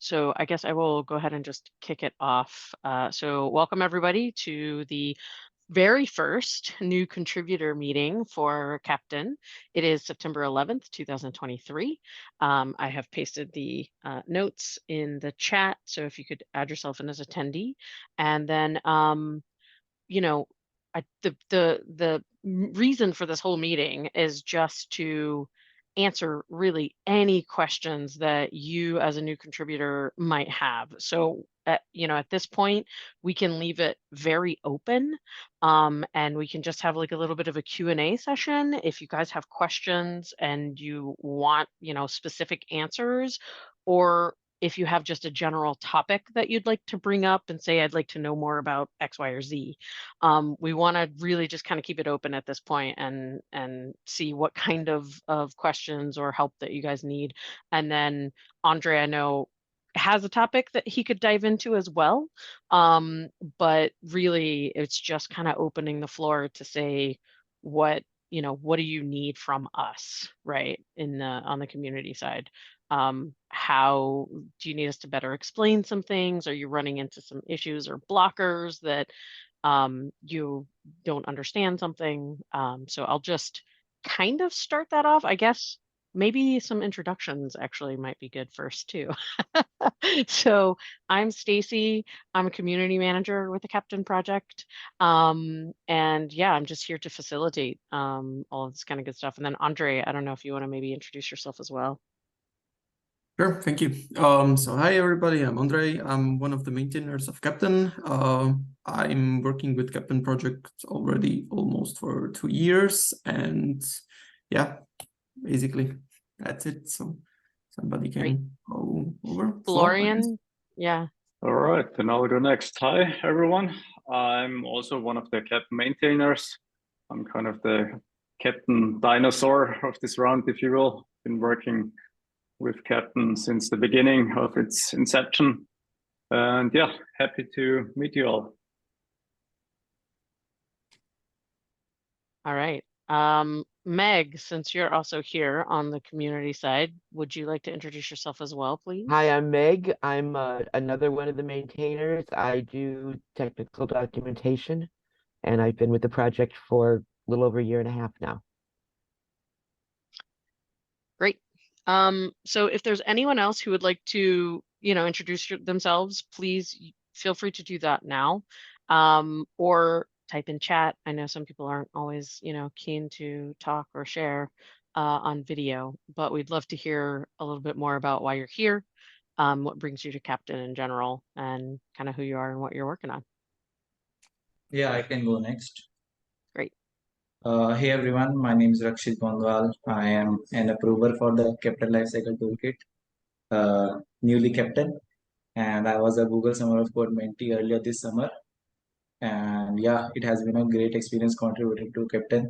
So I guess I will go ahead and just kick it off. So welcome everybody to the very first new contributor meeting for Keptn. It is September 11th, 2023. I have pasted the notes in the chat, so if you could add yourself in as attendee. And then, you know, the reason for this whole meeting is just to answer really any questions that you as a new contributor might have. So at this point, we can leave it very open, and we can just have like a little bit of a Q&A session. If you guys have questions and you want, specific answers, or if you have just a general topic that you'd like to bring up and say, I'd like to know more about X, Y, or Z. We want to really just kind of keep it open at this point and see what kind of questions or help that you guys need. And then Ondrej, I know, has a topic that he could dive into as well. But really it's just kind of opening the floor to say what do you need from us, right? On the community side. How do you need us to better explain some things? Are you running into some issues or blockers that you don't understand something? So I'll just kind of start that off. I guess maybe some introductions actually might be good first too. So I'm Stacy. I'm a community manager with the Keptn project. And yeah, I'm just here to facilitate all of this kind of good stuff. And then Ondrej, I don't know if you want to maybe introduce yourself as well. Sure, thank you. So hi everybody, I'm Ondrej. I'm one of the maintainers of Keptn. I'm working with Keptn project already almost for 2 years, and yeah, basically that's it. So somebody can go over. Florian, yeah. All right, then I'll go next. Hi everyone. I'm also one of the Keptn maintainers. I'm kind of the Keptn dinosaur of this round, if you will. Been working with Keptn since the beginning of its inception. And yeah, happy to meet you all. All right. Meg, since you're also here on the community side, would you like to introduce yourself as well, please? Hi, I'm Meg. I'm another one of the maintainers. I do technical documentation, and I've been with the project for a little over 1.5 years now. Great. So if there's anyone else who would like to, introduce themselves, please feel free to do that now, or type in chat. I know some people aren't always, keen to talk or share on video, but we'd love to hear a little bit more about why you're here, what brings you to Keptn in general, and kind of who you are and what you're working on. Yeah, I can go next. Great. Hey everyone, my name is Rakshit Gondwal. I am an approver for the Keptn Lifecycle Toolkit, newly Keptn, and I was a Google Summer of Code mentee earlier this summer. And yeah, it has been a great experience contributing to Keptn.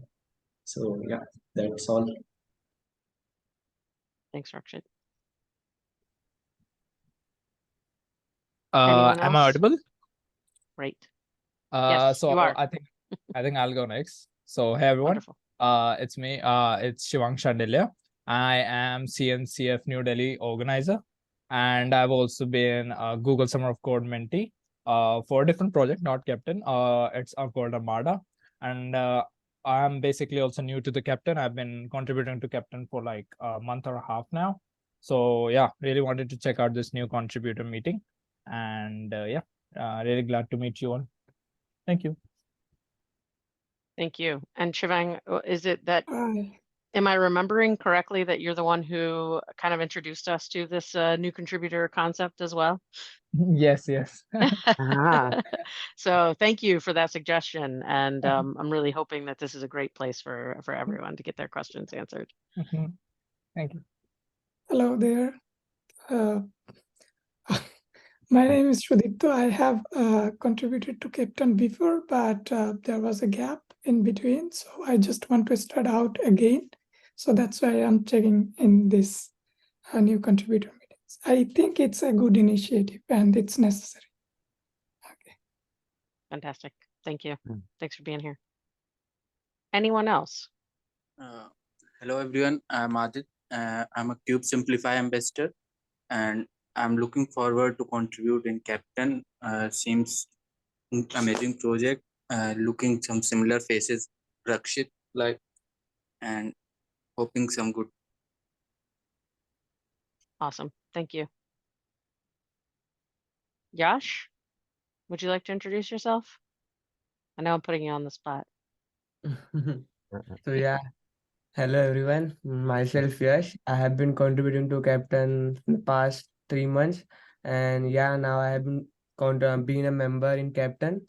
So yeah, that's all. Thanks, Rakshit. Am I audible? Right. Yes, so you are. I think I'll go next. So hey everyone. Wonderful. It's me. It's Shivang Shandelia. I am CNCF New Delhi organizer, and I've also been a Google Summer of Code mentee for a different project, not Keptn. It's called Armada, and I'm basically also new to the Keptn. I've been contributing to Keptn for like a month or a half now. So yeah, really wanted to check out this new contributor meeting, and really glad to meet you all. Thank you. Thank you. And Shivang, is it that, am I remembering correctly that you're the one who kind of introduced us to this new contributor concept as well? Yes. So thank you for that suggestion. And I'm really hoping that this is a great place for everyone to get their questions answered. Thank you. Hello there. My name is Sudipto. I have contributed to Keptn before, but there was a gap in between. So I just want to start out again. So that's why I'm checking in this new contributor meetings. I think it's a good initiative and it's necessary. Okay. Fantastic. Thank you. Thanks for being here. Anyone else? Hello everyone. I'm Adit. I'm a Cube Simplify ambassador, and I'm looking forward to contribute in Keptn. Seems amazing project. Looking some similar faces, Rakshit, like, and hoping some good. Awesome. Thank you. Yash, would you like to introduce yourself? I know I'm putting you on the spot. So yeah, hello everyone. Myself Yash. I have been contributing to Keptn in the past 3 months, and yeah, now I have been being a member in Keptn,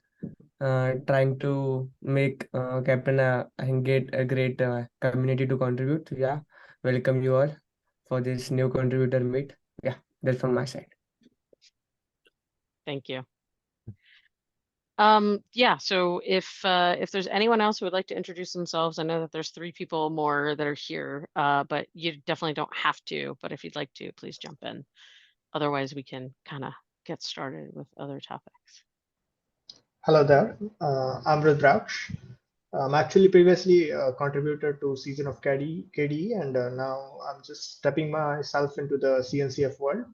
trying to make Keptn and get a great community to contribute. Yeah, welcome you all for this new contributor meet. Yeah, that's from my side. Thank you. Yeah, so if there's anyone else who would like to introduce themselves, I know that there's 3 people more that are here, but you definitely don't have to, but if you'd like to, please jump in. Otherwise, we can kind of get started with other topics. Hello there, I'm Rudraksh. I'm actually previously a contributor to Season of KDE, and now I'm just stepping myself into the CNCF world.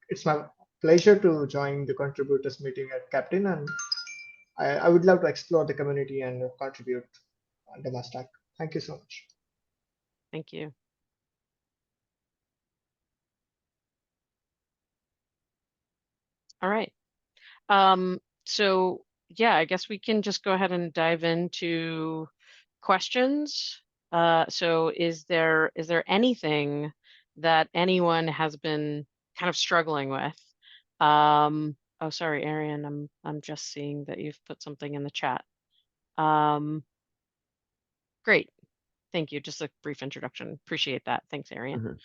It's my pleasure to join the contributors meeting at Keptn, and I would love to explore the community and contribute under my stack. Thank you so much. Thank you. All right. So yeah, I guess we can just go ahead and dive into questions. So is there anything that anyone has been kind of struggling with? Oh, sorry, Arian, I'm just seeing that you've put something in the chat. Great. Thank you. Just a brief introduction. Appreciate that. Thanks, Arian.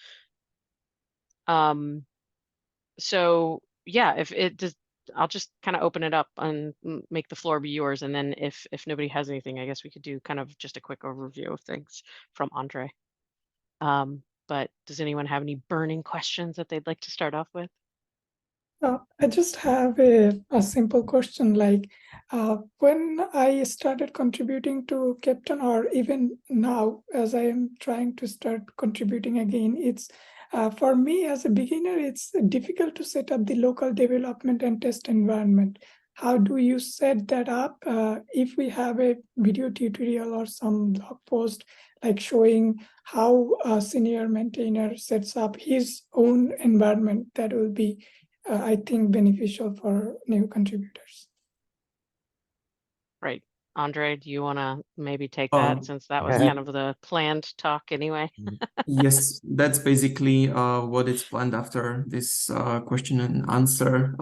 So yeah, if it does, I'll just kind of open it up and make the floor be yours. And then if nobody has anything, I guess we could do kind of just a quick overview of things from Ondrej. But does anyone have any burning questions that they'd like to start off with? I just have a simple question, like when I started contributing to Keptn, or even now as I am trying to start contributing again, it's for me as a beginner, it's difficult to set up the local development and test environment. How do you set that up? If we have a video tutorial or some blog post like showing how a senior maintainer sets up his own environment, that will be I think beneficial for new contributors. Right. Ondrej, do you want to maybe take that, since that was kind of the planned talk anyway? Yes, that's basically what is planned after this question and answer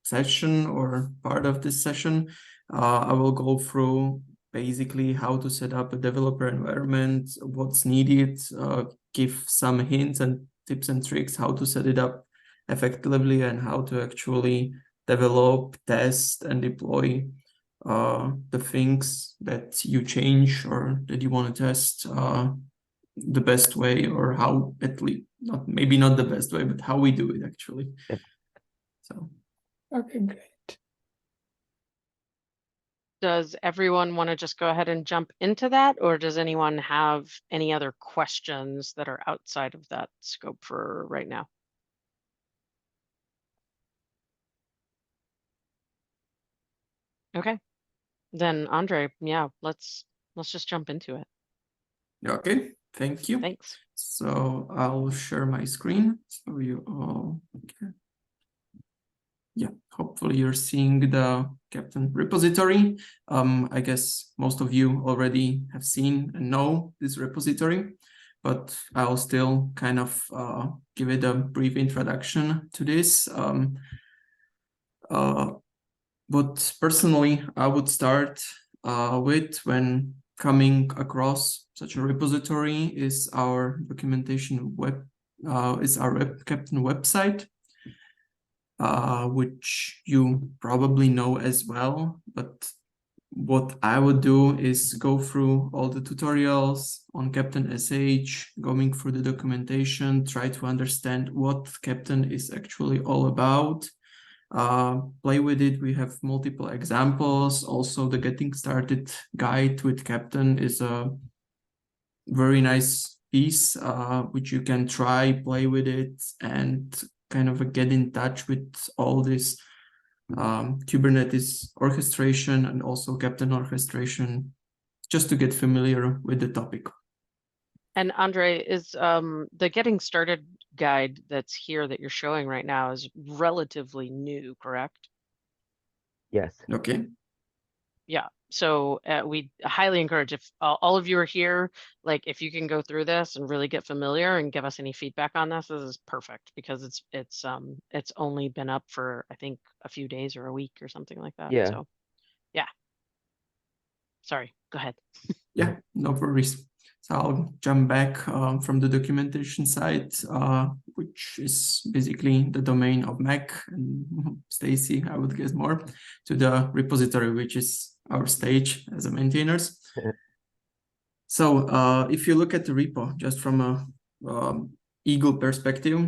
session or part of this session. I will go through basically how to set up a developer environment, what's needed, give some hints and tips and tricks how to set it up effectively and how to actually develop, test, and deploy the things that you change or that you want to test the best way, or how, at least maybe not the best way, but how we do it actually. So okay, great. Does everyone want to just go ahead and jump into that, or does anyone have any other questions that are outside of that scope for right now? Okay, then Ondrej, yeah, let's just jump into it. okay, thank you. Thanks. So I'll share my screen so you all can. Yeah, hopefully you're seeing the Keptn repository. I guess most of you already have seen and know this repository, but I'll still kind of give it a brief introduction to this. What personally I would start with when coming across such a repository is our documentation is our Keptn website, which you probably know as well. But what I would do is go through all the tutorials on Keptn SH, going through the documentation, try to understand what Keptn is actually all about. Play with it. We have multiple examples. Also, the Getting Started guide with Keptn is a very nice piece, which you can try, play with it, and kind of get in touch with all this Kubernetes orchestration and also Keptn orchestration, just to get familiar with the topic. And Ondrej, is the getting started guide that's here that you're showing right now is relatively new, correct? Yes. Okay. Yeah. So we highly encourage, if all of you are here, like if you can go through this and really get familiar and give us any feedback on this, this is perfect, because it's only been up for, I think, a few days or a week or something like that. Yeah. So yeah. Sorry, go ahead. Yeah, no worries. So I'll jump back from the documentation side, which is basically the domain of Mac and Stacy, I would guess more, to the repository, which is our stage as a maintainers. So if you look at the repo, just from a Eagle perspective,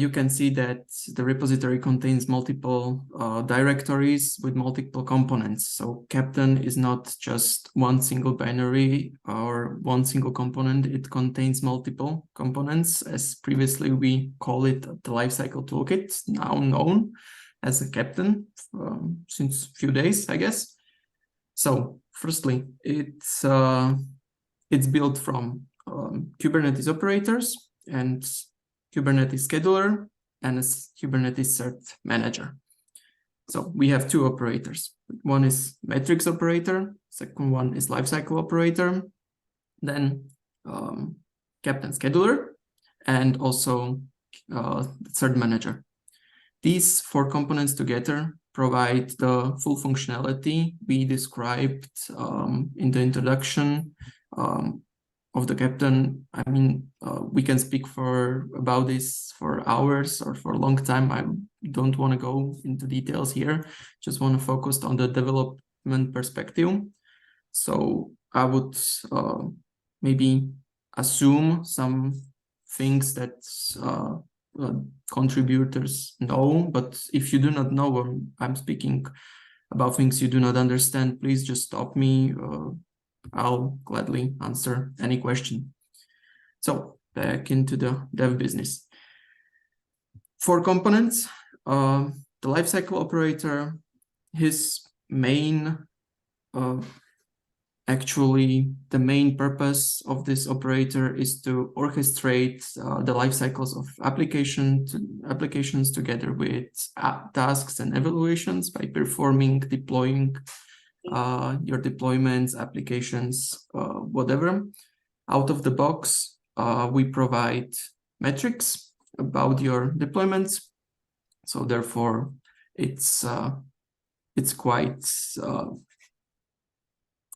you can see that the repository contains multiple directories with multiple components. So Keptn is not just one single binary or one single component. It contains multiple components, as previously we call it the lifecycle toolkit, now known as a Keptn since a few days, I guess. So firstly, it's built from Kubernetes operators and Kubernetes scheduler and a Kubernetes cert manager. So we have two operators. One is metrics operator, second one is lifecycle operator, then Keptn scheduler, and also cert manager. These four components together provide the full functionality we described in the introduction of the Keptn. I mean, we can speak about this for hours or for a long time. I don't want to go into details here. Just want to focus on the development perspective. So I would maybe assume some things that contributors know, but if you do not know, I'm speaking about things you do not understand, please just stop me. I'll gladly answer any question. So back into the dev business. For components, the lifecycle operator, his main, actually the main purpose of this operator is to orchestrate the life cycles of applications together with tasks and evaluations by deploying your deployments, applications, whatever. Out of the box, we provide metrics about your deployments. So therefore, it's quite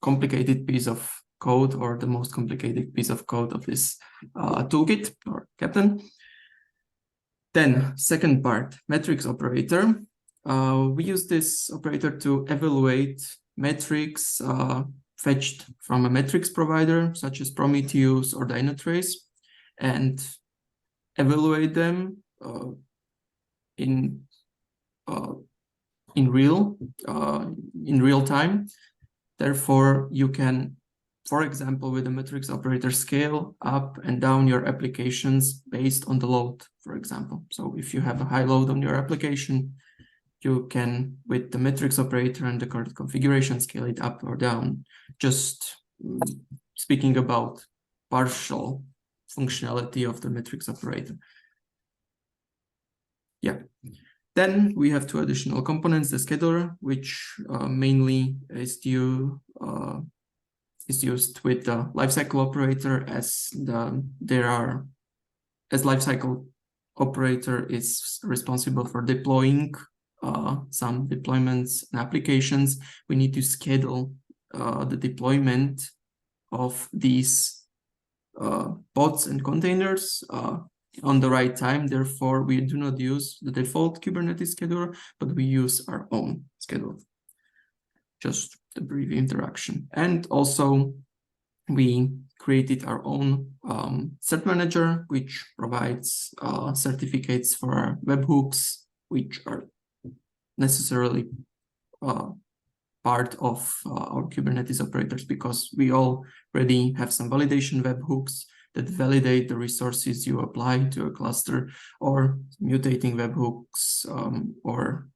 complicated piece of code, or the most complicated piece of code of this toolkit or Keptn. Then second part, metrics operator. We use this operator to evaluate metrics fetched from a metrics provider such as Prometheus or Dynatrace, and evaluate them in real time. Therefore, you can, for example, with the metrics operator, scale up and down your applications based on the load, for example. So if you have a high load on your application, you can, with the metrics operator and the correct configuration, scale it up or down. Just speaking about partial functionality of the metrics operator. Yeah. Then we have two additional components, the scheduler, which mainly is used with the lifecycle operator, as lifecycle operator is responsible for deploying some deployments and applications. We need to schedule the deployment of these pods and containers on the right time. Therefore, we do not use the default Kubernetes scheduler, but we use our own scheduler. Just a brief introduction. And also, we created our own cert manager, which provides certificates for our webhooks, which are necessarily part of our Kubernetes operators, because we already have some validation webhooks that validate the resources you apply to a cluster, or mutating webhooks, or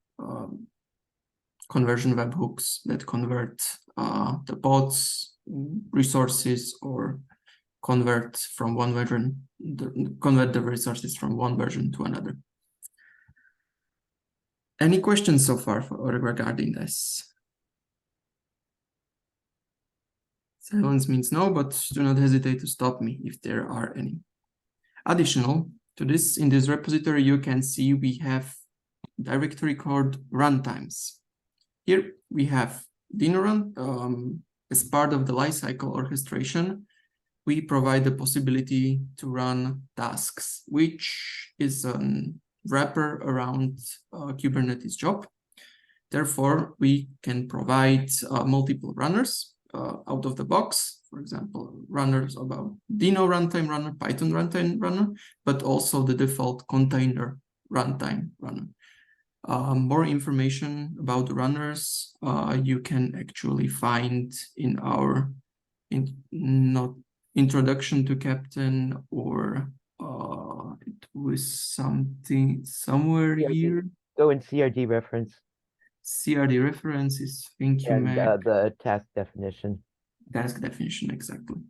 conversion webhooks that convert the bots resources, or convert from one version, convert the resources from one version to another. Any questions so far regarding this? Silence means no, but do not hesitate to stop me if there are any. Additional to this, in this repository, you can see we have directory called runtimes. Here we have DinoRun. As part of the lifecycle orchestration, we provide the possibility to run tasks, which is a wrapper around Kubernetes job. Therefore, we can provide multiple runners out of the box. For example, runners about Dino runtime runner, Python runtime runner, but also the default container runtime runner. More information about the runners you can actually find in our introduction to Keptn, or it was something somewhere CRD. here. Go in CRD reference. CRD references, thank you, And Mac. the task definition. Task definition, exactly.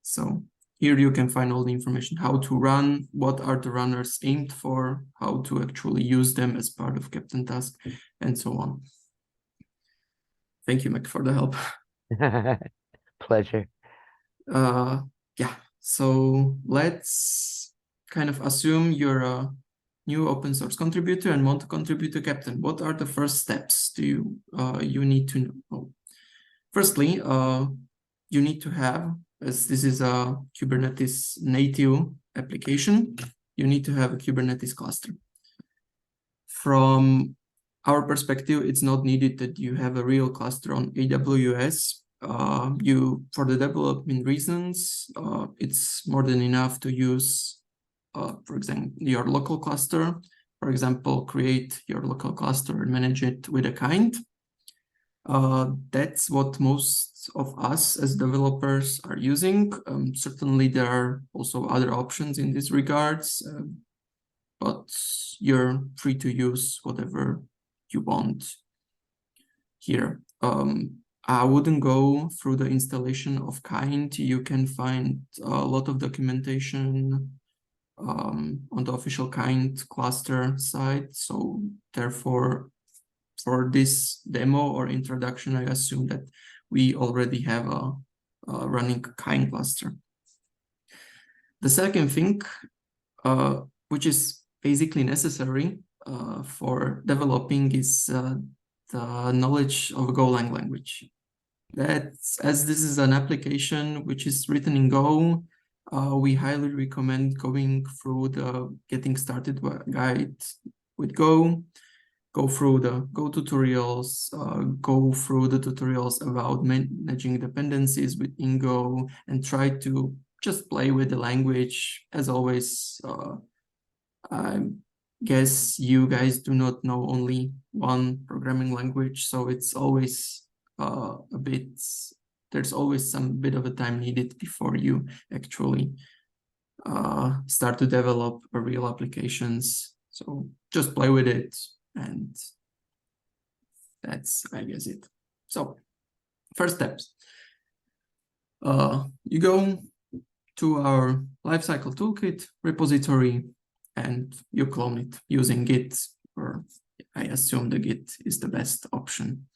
So here you can find all the information, how to run, what are the runners aimed for, how to actually use them as part of Keptn task, and so on. Thank you, Mac, for the help. Pleasure. Yeah, so let's kind of assume you're a new open source contributor and want to contribute to Keptn. What are the first steps do you need to know? Firstly, you need to have, as this is a Kubernetes native application, you need to have a Kubernetes cluster. From our perspective, it's not needed that you have a real cluster on AWS. For the development reasons, it's more than enough to use, for example, your local cluster. For example, create your local cluster and manage it with a kind. That's what most of us as developers are using. Certainly, there are also other options in this regards, but you're free to use whatever you want here. I wouldn't go through the installation of kind. You can find a lot of documentation on the official kind cluster site. So therefore, for this demo or introduction, I assume that we already have a running kind cluster. The second thing, which is basically necessary for developing, is the knowledge of Golang language. That's, as this is an application which is written in Go, we highly recommend going through the Getting Started guide with Go. Go through the Go tutorials, go through the tutorials about managing dependencies within Go, and try to just play with the language. As always, I guess you guys do not know only one programming language, so it's always there's always some bit of a time needed before you actually start to develop real applications. So just play with it, and that's, I guess, it. So first steps. You go to our lifecycle toolkit repository and you clone it using Git, or I assume the Git is the best option.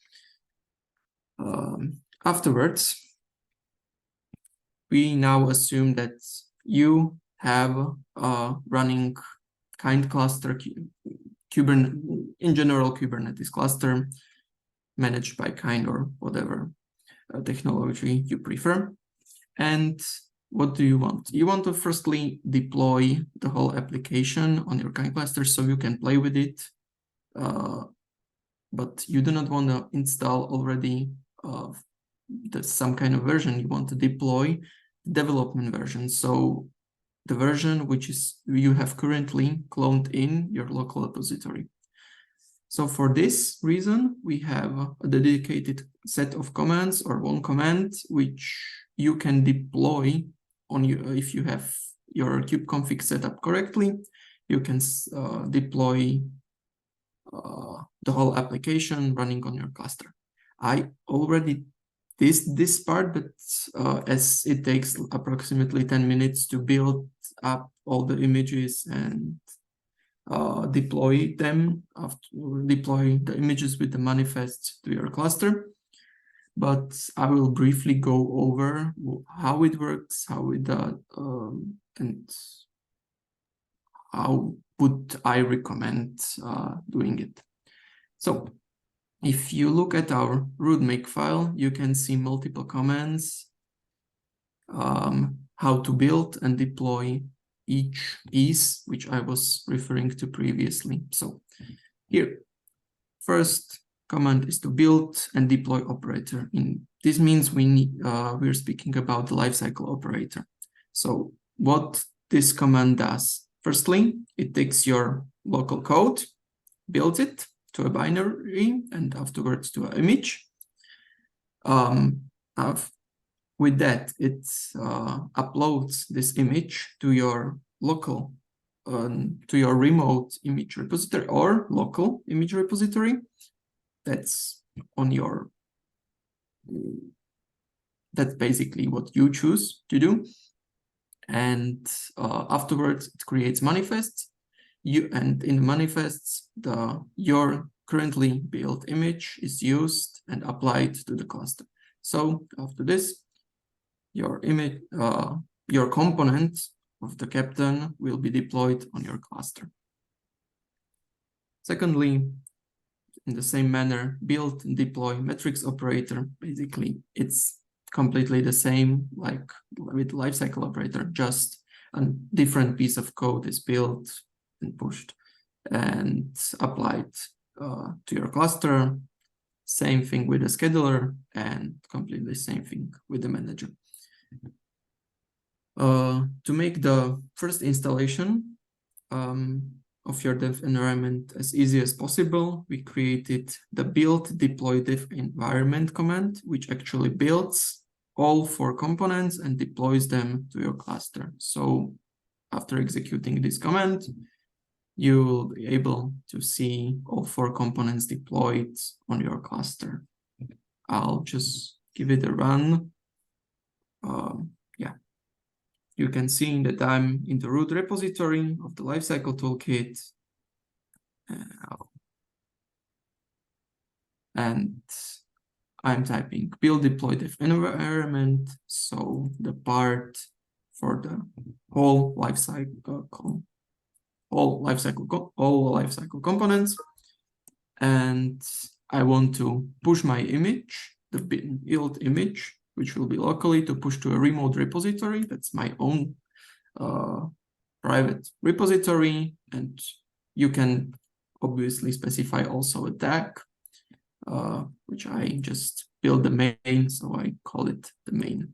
Afterwards, we now assume that you have a running kind cluster, in general Kubernetes cluster, managed by kind or whatever technology you prefer. And what do you want? You want to firstly deploy the whole application on your kind cluster so you can play with it, but you do not want to install already some kind of version. You want to deploy development version, so the version which is you have currently cloned in your local repository. So for this reason, we have a dedicated set of commands, or one command, which you can deploy on you, if you have your kubeconfig set up correctly, you can deploy the whole application running on your cluster. I already did this part, but as it takes approximately 10 minutes to build up all the images and deploy them, deploy the images with the manifests to your cluster. But I will briefly go over how it works, how it does, and how would I recommend doing it. So if you look at our root make file, you can see multiple commands, how to build and deploy each piece, which I was referring to previously. So here, first command is to build and deploy operator. This means we're speaking about the lifecycle operator. So what this command does, firstly, it takes your local code, builds it to a binary, and afterwards to an image. With that, it uploads this image to your local, to your remote image repository or local image repository. That's on your, that's basically what you choose to do. And afterwards, it creates manifests. And in the manifests, your currently built image is used and applied to the cluster. So after this, your image, your component of the Keptn will be deployed on your cluster. Secondly, in the same manner, build and deploy metrics operator. Basically, it's completely the same like with lifecycle operator, just a different piece of code is built and pushed and applied to your cluster. Same thing with the scheduler and completely same thing with the manager. To make the first installation of your dev environment as easy as possible, we created the build deploy dev environment command, which actually builds all 4 components and deploys them to your cluster. So after executing this command, you will be able to see all 4 components deployed on your cluster. I'll just give it a run. Yeah, you can see that I'm in the root repository of the lifecycle toolkit. And I'm typing build deploy dev environment. So the part for the whole lifecycle components. And I want to push my image, the build image, which will be locally to push to a remote repository. That's my own private repository. And you can obviously specify also a tag, which I just build the main, so I call it the main.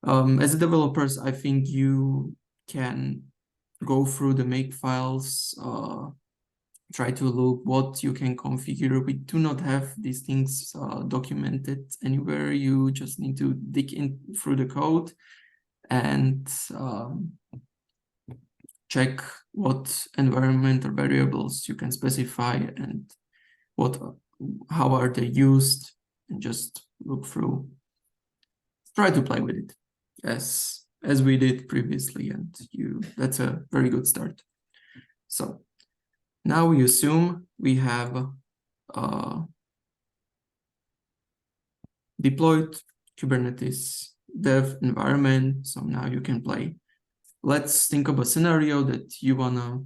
As developers, I think you can go through the make files, try to look what you can configure. We do not have these things documented anywhere. You just need to dig in through the code and check what environmental variables you can specify and how are they used, and just look through. Try to play with it as we did previously, and that's a very good start. So now we assume we have deployed Kubernetes dev environment. So now you can play. Let's think of a scenario that you wanna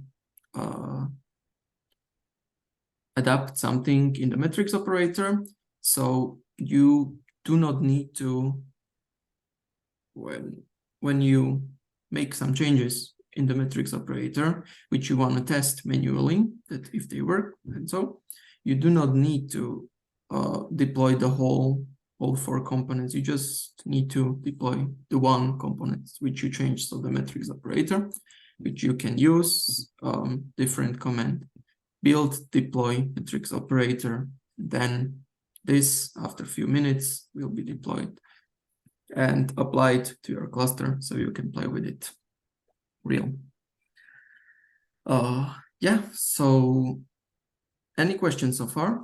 adapt something in the metrics operator. So you do not need to, when you make some changes in the metrics operator, which you want to test manually, that if they work, and so you do not need to deploy the whole all 4 components. You just need to deploy the one component which you changed, so the metrics operator, which you can use different command, build deploy metrics operator. Then this, after a few minutes, will be deployed. and apply it to your cluster so you can play with it real. Yeah, so any questions so far?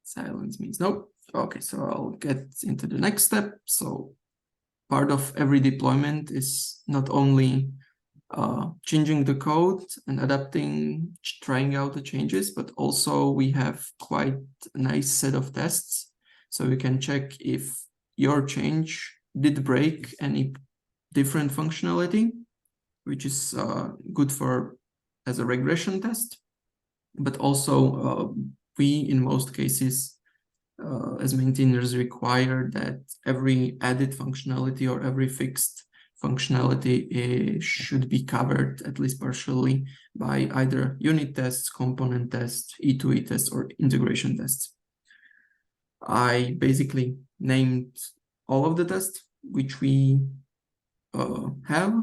Silence means no. Okay, so I'll get into the next step. So part of every deployment is not only changing the code and adapting, trying out the changes, but also we have quite a nice set of tests. So we can check if your change did break any different functionality, which is good for as a regression test. But also we, in most cases, as maintainers, require that every added functionality or every fixed functionality should be covered, at least partially, by either unit tests, component tests, E2E tests, or integration tests. I basically named all of the tests which we have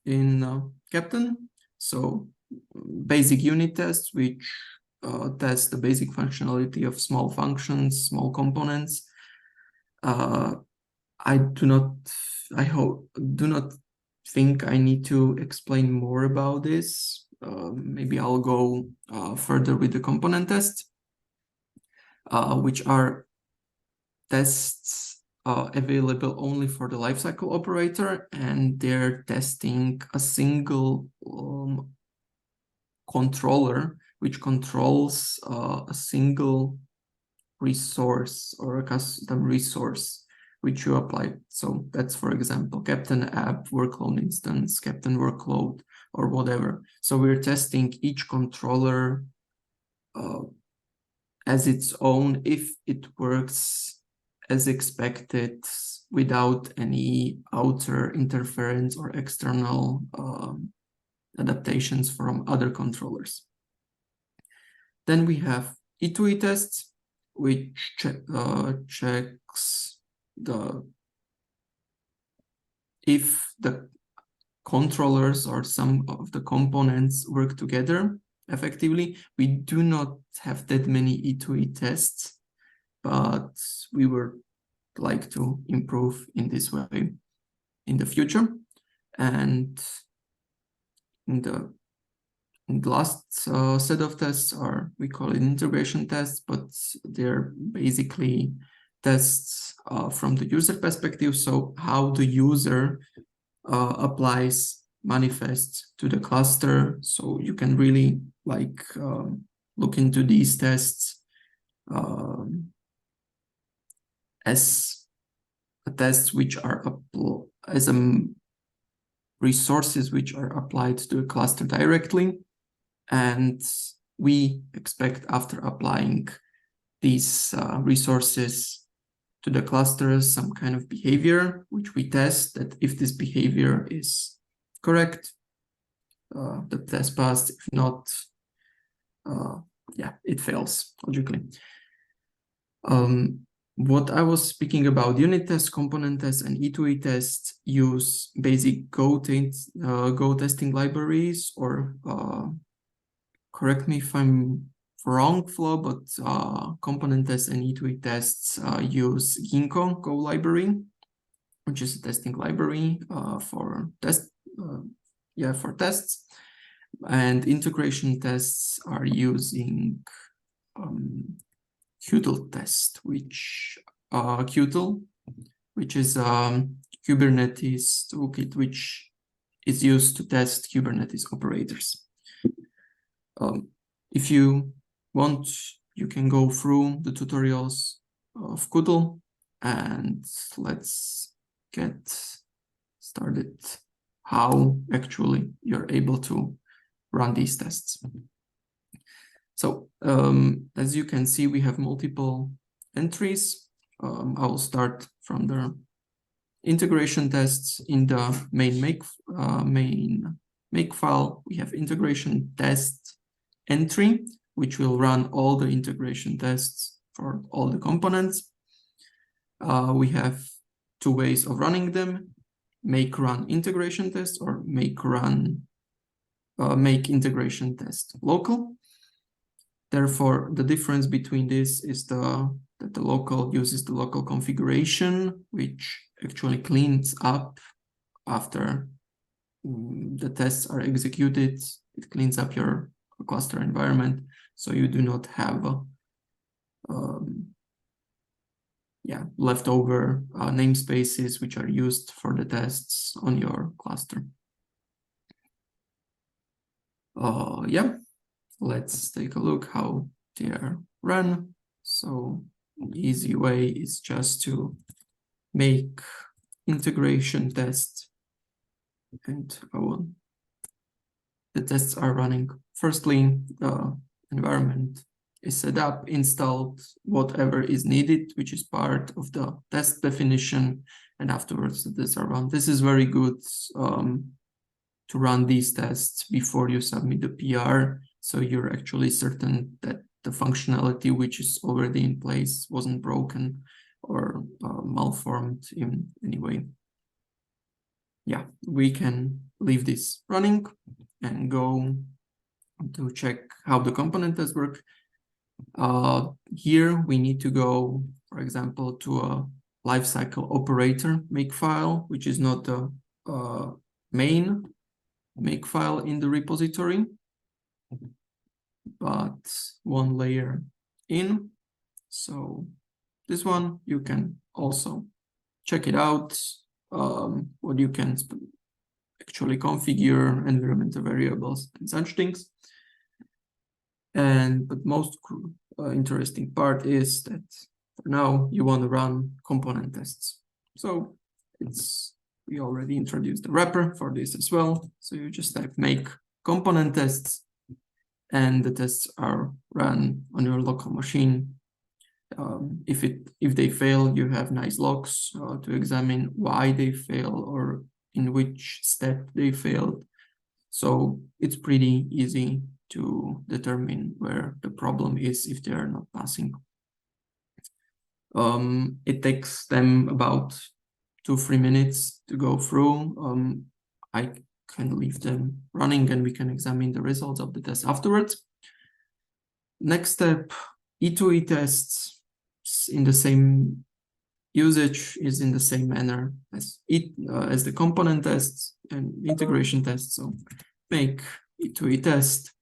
in Keptn. So basic unit tests, which test the basic functionality of small functions, small components. I do not think I need to explain more about this. Maybe I'll go further with the component tests, which are tests available only for the lifecycle operator, and they're testing a single controller which controls a single resource or a custom resource which you apply. So that's, for example, Keptn app, workload instance, Keptn workload, or whatever. So we're testing each controller as its own, if it works as expected without any outer interference or external adaptations from other controllers. Then we have E2E tests, which checks if the controllers or some of the components work together effectively. We do not have that many E2E tests, but we would like to improve in this way in the future. And in the last set of tests are, we call it integration tests, but they're basically tests from the user perspective. So how the user applies manifests to the cluster. So you can really like look into these tests as tests which are resources which are applied to a cluster directly. And we expect, after applying these resources to the clusters, some kind of behavior, which we test that if this behavior is correct, the test passed. If not, yeah, it fails, logically. What I was speaking about, unit tests, component tests, and E2E tests use basic Go testing libraries, or correct me if I'm wrong, Flo, but component tests and E2E tests use Ginkgo Go library, which is a testing library for tests. And integration tests are using Qtl test, which is Kubernetes toolkit, which is used to test Kubernetes operators. If you want, you can go through the tutorials of Qtl, and let's get started how actually you're able to run these tests. So as you can see, we have multiple entries. I will start from the integration tests. In the main make file, we have integration test entry, which will run all the integration tests for all the components. We have two ways of running them: make run integration test, or make integration test local. Therefore, the difference between this is that the local uses the local configuration, which actually cleans up after the tests are executed. It cleans up your cluster environment, so you do not have leftover namespaces which are used for the tests on your cluster. Let's take a look how they are run. So an easy way is just to make integration test, and the tests are running. Firstly, the environment is set up, installed whatever is needed, which is part of the test definition, and afterwards the tests are run. This is very good to run these tests before you submit the PR, so you're actually certain that the functionality which is already in place wasn't broken or malformed in any way. Yeah, we can leave this running and go to check how the component tests work. Here we need to go, for example, to a lifecycle operator makefile, which is not the main makefile in the repository, but one layer in. So this one, you can also check it out, what you can actually configure, environmental variables and such things. But most interesting part is that for now you want to run component tests. So we already introduced the wrapper for this as well. So you just type make component tests, and the tests are run on your local machine. If they fail, you have nice logs to examine why they fail or in which step they failed. So it's pretty easy to determine where the problem is if they are not passing. It takes them about 2-3 minutes to go through. I can leave them running and we can examine the results of the test afterwards. Next step, E2E tests in the same usage is in the same manner as the component tests and integration tests. So make E2E test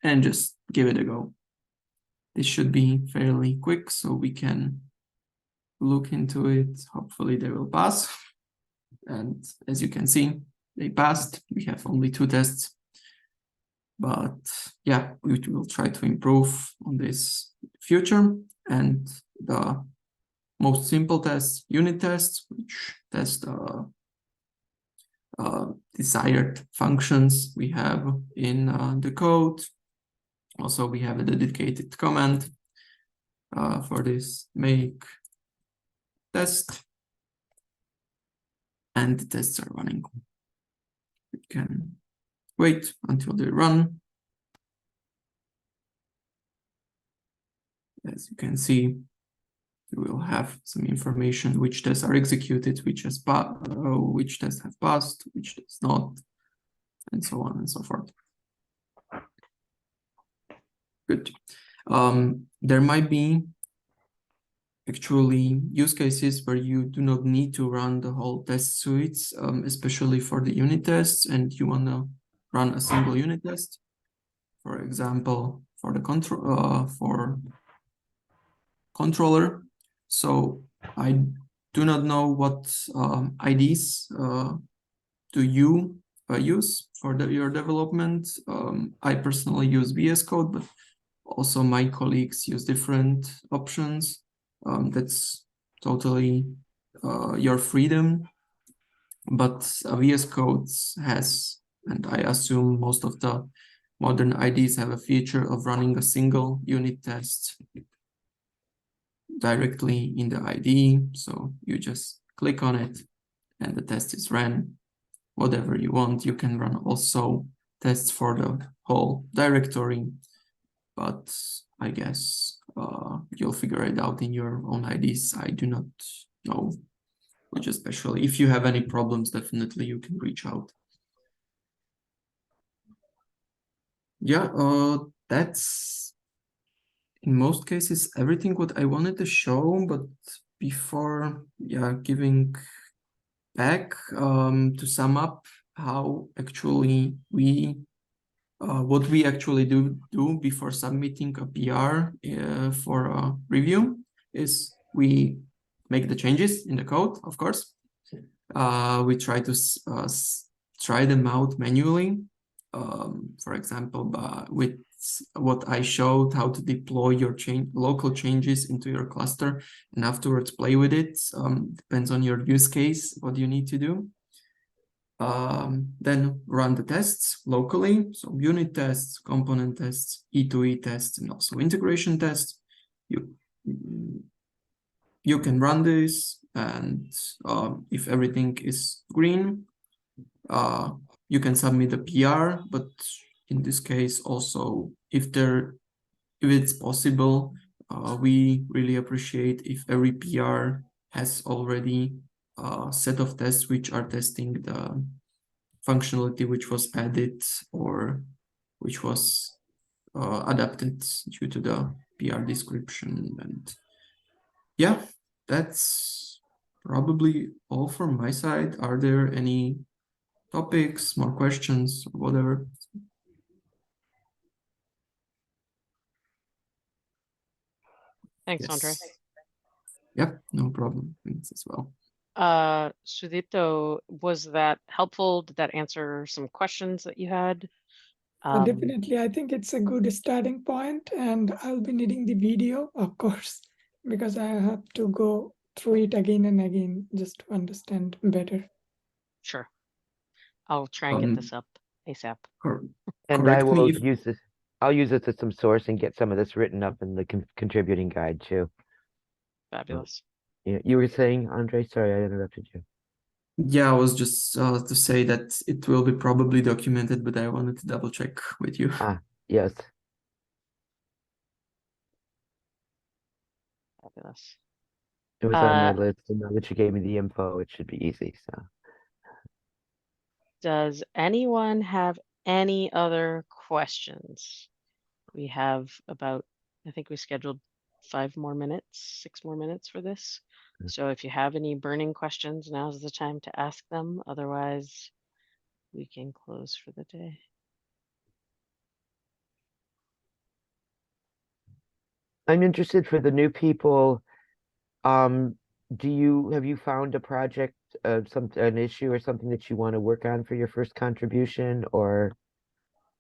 and just give it a go. This should be fairly quick, so we can look into it. Hopefully they will pass. And as you can see, they passed. We have only 2 tests. But yeah, we will try to improve on this in the future. And the most simple tests, unit tests, which test desired functions we have in the code. Also, we have a dedicated command for this make test, and the tests are running. We can wait until they run. As you can see, we will have some information which tests are executed, which tests have passed, which does not, and so on and so forth. Good. There might be actually use cases where you do not need to run the whole test suites, especially for the unit tests, and you want to run a single unit test. For example, for the controller. So I do not know what IDs do you use for your development. I personally use VS Code, but also my colleagues use different options. That's totally your freedom. But VS Code has, and I assume most of the modern IDs have a feature of running a single unit test directly in the IDE. So you just click on it and the test is ran. Whatever you want, you can run also tests for the whole directory, but I guess you'll figure it out in your own IDs. I do not know which especially. If you have any problems, definitely you can reach out. Yeah, that's in most cases everything what I wanted to show, but before giving back, to sum up how actually what we actually do before submitting a PR for a review is we make the changes in the code, of course. We try to try them out manually. For example, with what I showed, how to deploy your local changes into your cluster and afterwards play with it. Depends on your use case, what you need to do. Then run the tests locally, so unit tests, component tests, E2E tests, and also integration tests. You can run this, and if everything is green, you can submit a PR. But in this case, also if it's possible, we really appreciate if every PR has already a set of tests which are testing the functionality which was added or which was adapted due to the PR description. And yeah, that's probably all from my side. Are there any topics, more questions, or whatever? Thanks, Ondrej. Yep, no problem. Thanks as well. Sudipto, was that helpful? Did that answer some questions that you had? Definitely, I think it's a good starting point, and I'll be needing the video, of course, because I have to go through it again and again just to understand better. Sure. I'll try and get this up ASAP. And I will use this. I'll use this as some source and get some of this written up in the contributing guide too. Fabulous. Yeah, you were saying, Ondrej? Sorry, I interrupted you. Yeah, I was just to say that it will be probably documented, but I wanted to double check with you. Yes. Fabulous. It was on my list, and now that you gave me the info, it should be easy. So, does anyone have any other questions? We have about, I think we scheduled 6 more minutes for this. So if you have any burning questions, now's the time to ask them. Otherwise, we can close for the day. I'm interested for the new people. Have you found a project, an issue or something that you want to work on for your first contribution, or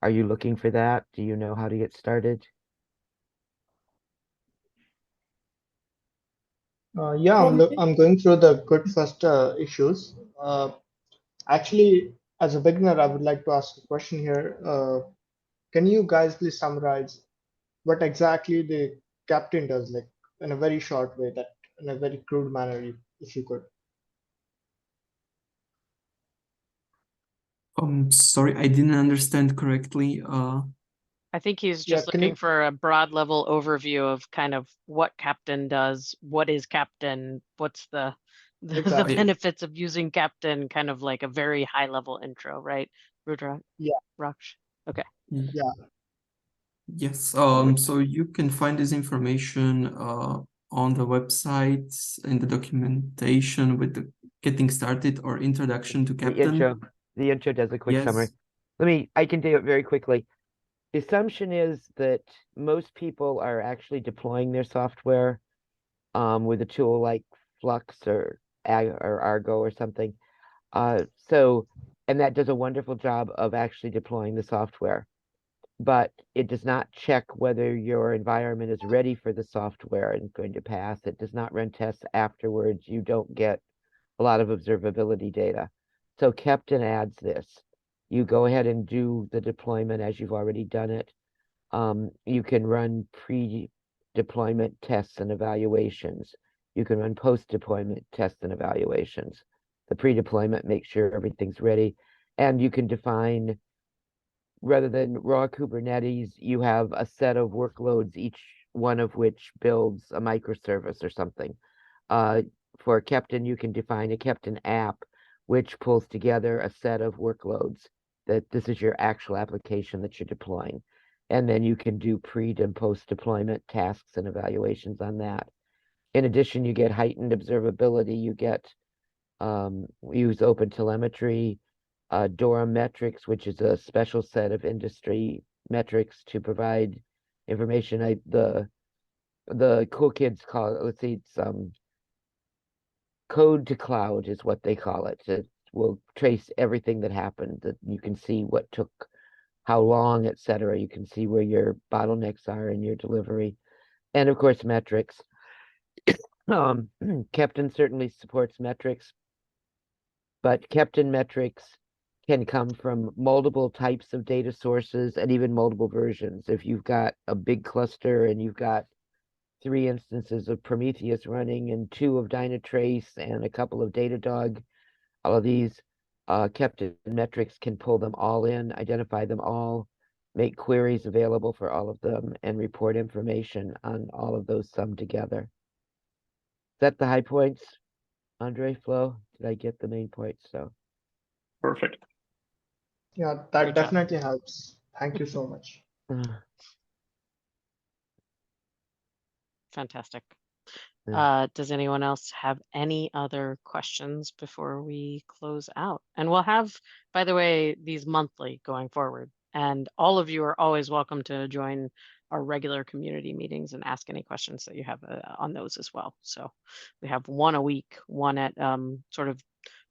are you looking for that? Do you know how to get started? I'm going through the good first issues. Actually, as a beginner, I would like to ask a question here. Can you guys please summarize what exactly the Keptn does, like in a very short way, that in a very crude manner, if you could? Sorry, I didn't understand correctly. I think he's just looking for a broad level overview of kind of what Keptn does, what is Keptn, what's the benefits of using Keptn, kind of like a very high level intro, right, Rudra? Yeah. Raksh? Okay. Yeah. Yes, so you can find this information on the website in the documentation with the getting started or introduction to Keptn. The intro does a quick summary. I can do it very quickly. The assumption is that most people are actually deploying their software with a tool like Flux or Argo or something. And that does a wonderful job of actually deploying the software. But it does not check whether your environment is ready for the software and going to pass. It does not run tests afterwards. You don't get a lot of observability data. So Keptn adds this. You go ahead and do the deployment as you've already done it. You can run pre-deployment tests and evaluations. You can run post-deployment tests and evaluations. The pre-deployment makes sure everything's ready. And you can define, rather than raw Kubernetes, you have a set of workloads, each one of which builds a microservice or something. For Keptn, you can define a Keptn app, which pulls together a set of workloads that this is your actual application that you're deploying. And then you can do pre and post deployment tasks and evaluations on that. In addition, you get heightened observability. You get use open telemetry, DORA metrics, which is a special set of industry metrics to provide information. The cool kids call it, let's see, it's code to cloud is what they call it. It will trace everything that happened, that you can see what took how long, etc. You can see where your bottlenecks are in your delivery. And of course, metrics. Keptn certainly supports metrics, but Keptn metrics can come from multiple types of data sources and even multiple versions. If you've got a big cluster and you've got 3 instances of Prometheus running and 2 of Dynatrace and a couple of Datadog, all of these Keptn metrics can pull them all in, identify them all, make queries available for all of them, and report information on all of those summed together. Is that the high points, Andre, Flo? Did I get the main points? So Perfect. Yeah, that Great job. definitely helps. Thank you so much. Fantastic. Yeah. Does anyone else have any other questions before we close out? And we'll have, by the way, these monthly going forward. And all of you are always welcome to join our regular community meetings and ask any questions that you have on those as well. So we have one a week, one at sort of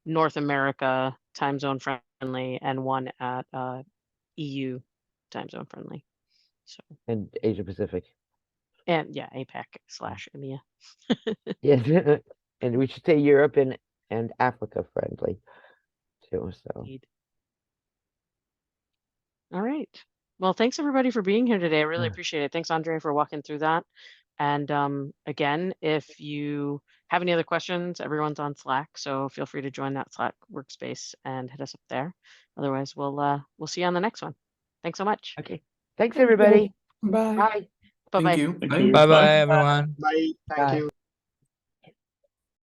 North America time zone friendly, and one at EU time zone friendly. So, And Asia Pacific. and yeah, APAC/EMEA. Yeah, and we should say Europe and Africa friendly too. So Indeed. All right. Well, thanks everybody for being here today. I really Yeah. appreciate it. Thanks, Andre, for walking through that. And again, if you have any other questions, everyone's on Slack, so feel free to join that Slack workspace and hit us up there. Otherwise, we'll see you on the next one. Thanks so much. Okay. Thanks Thank you. everybody. Bye. Bye. Bye-bye. Thank you. Thank Bye. you. Bye Bye. bye, everyone. Bye. Thank Bye. you.